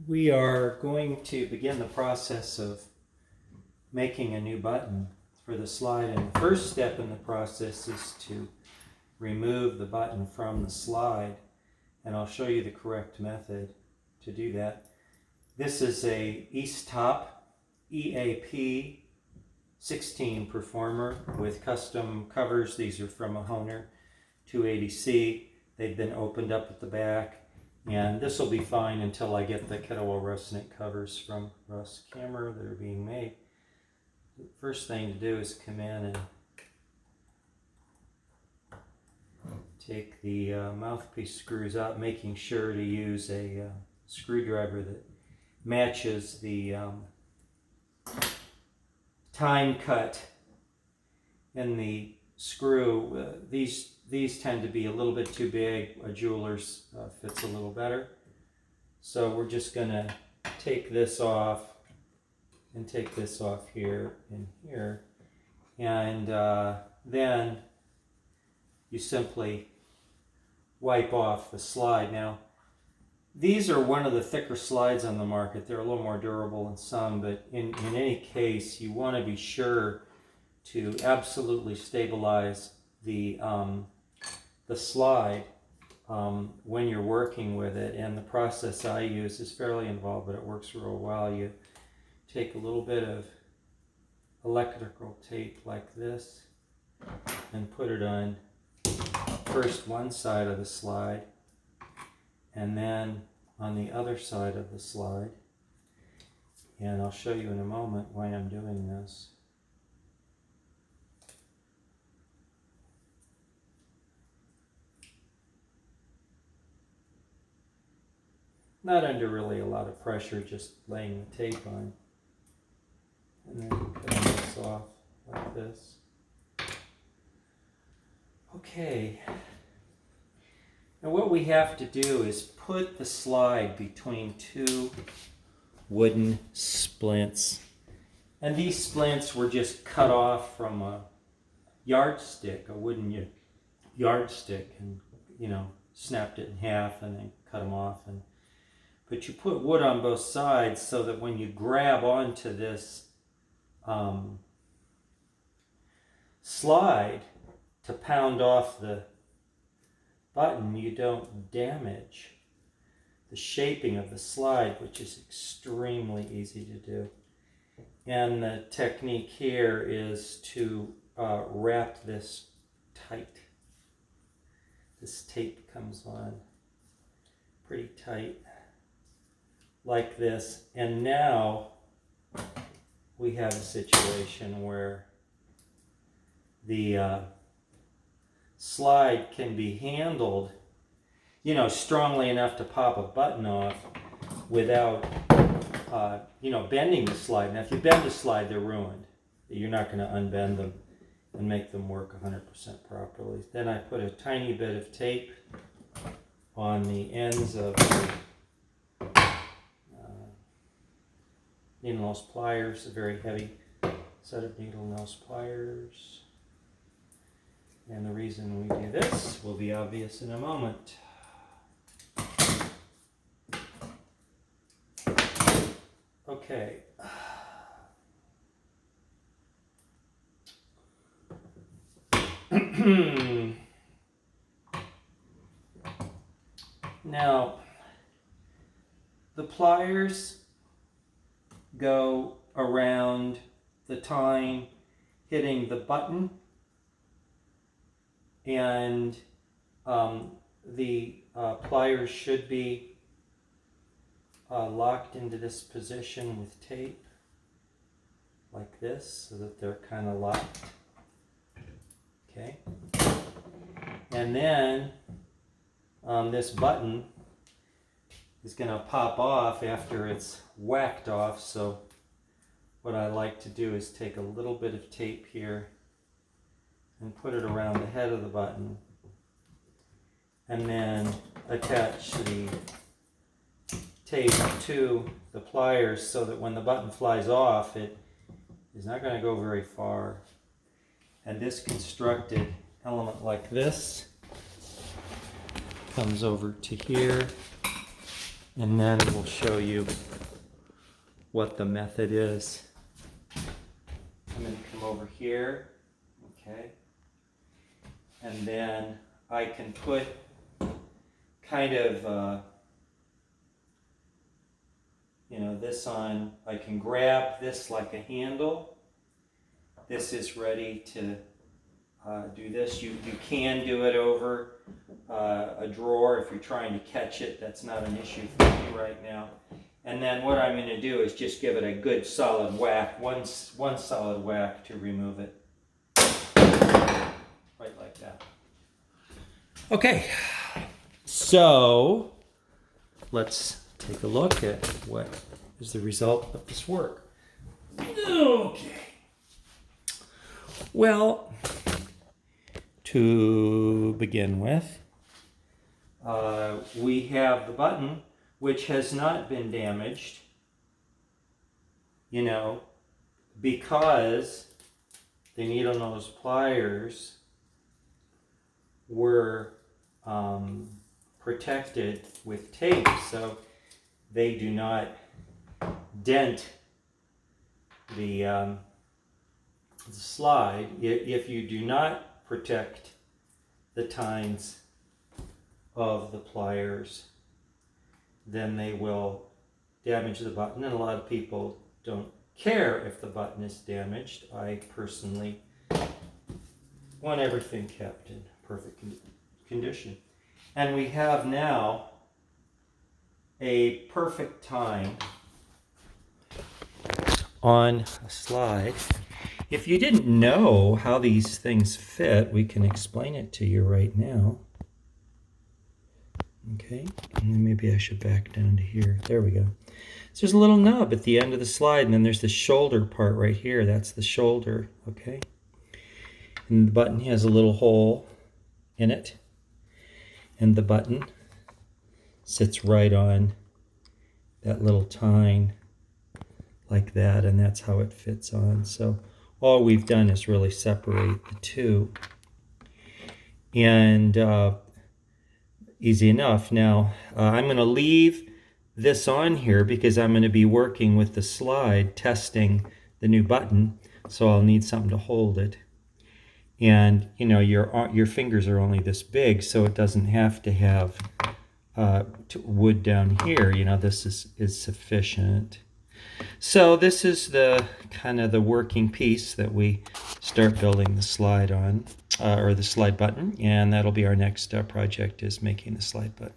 We are going to begin the process of making a new button for the slide, and the first step in the process is to remove the button from the slide, and I'll show you the correct method to do that. This is a Easttop EAP 16 performer with custom covers. These are from a Hohner 280C. They've been opened up at the back. And this will be fine until I get the KETTLEWELL resonant covers from Russ Camerer that are being made. The first thing to do is come in and take the mouthpiece screws out, making sure to use a screwdriver that matches the time cut in the screw. These tend to be a little bit too big. A jeweler's fits a little better. So we're just going to take this off and take this off here and here. And then you simply wipe off the slide. Now, these are one of the thicker slides on the market. They're a little more durable than some, but in any case, you want to be sure to absolutely stabilize the slide when you're working with it. And the process I use is fairly involved, but it works real well. You take a little bit of electrical tape like this and put it on first one side of the slide and then on the other side of the slide. And I'll show you in a moment why I'm doing this. Not under really a lot of pressure, just laying the tape on. And then cutting this off like this. Okay. Now what we have to do is put the slide between two wooden splints. And these splints were just cut off from a yardstick, a wooden yardstick, and snapped it in half and then cut them off. But you put wood on both sides so that when you grab onto this slide to pound off the button, you don't damage the shaping of the slide, which is extremely easy to do. And the technique here is to wrap this tight. This tape comes on pretty tight, like this, and now we have a situation where the slide can be handled, strongly enough to pop a button off without, bending the slide. Now, if you bend the slide, they're ruined. You're not going to unbend them and make them work 100% properly. Then I put a tiny bit of tape on the ends of the needle nose pliers, a very heavy set of needle nose pliers. And the reason we do this will be obvious in a moment. Okay. Now, the pliers go around the tine hitting the button, and the pliers should be locked into this position with tape like this so that they're kind of locked. Okay, and then this button is going to pop off after it's whacked off. So what I like to do is take a little bit of tape here and put it around the head of the button, and then attach the tape to the pliers so that when the button flies off, it is not going to go very far. And this constructed element like this comes over to here and then we'll show you what the method is. I'm going to come over here, okay, and then I can put kind of, you know, this on. I can grab this like a handle. This is ready to do this. You can do it over a drawer if you're trying to catch it. That's not an issue for me right now. And then what I'm going to do is just give it a good solid whack, one solid whack to remove it. Right like that. Okay, so let's take a look at what is the result of this work. Okay. Well, to begin with, we have the button, which has not been damaged, you know, because the needle nose pliers were protected with tape, so they do not dent the slide. If you do not protect the tines of the pliers, then they will damage the button, and a lot of people don't care if the button is damaged. I personally want everything kept in perfect condition. And we have now a perfect tine on a slide. If you didn't know how these things fit, we can explain it to you right now. Okay, and then maybe I should back down to here. There we go. So there's a little nub at the end of the slide, and then there's the shoulder part right here. That's the shoulder, okay? And the button has a little hole in it, and the button sits right on that little tine like that, and that's how it fits on. So all we've done is really separate the two. And easy enough. Now, I'm going to leave this on here because I'm going to be working with the slide, testing the new button, so I'll need something to hold it. And, you know, your fingers are only this big, so it doesn't have to have wood down here. You know, this is sufficient. So this is the kind of the working piece that we start building the slide on, or the slide button, and that'll be our next project, is making the slide button.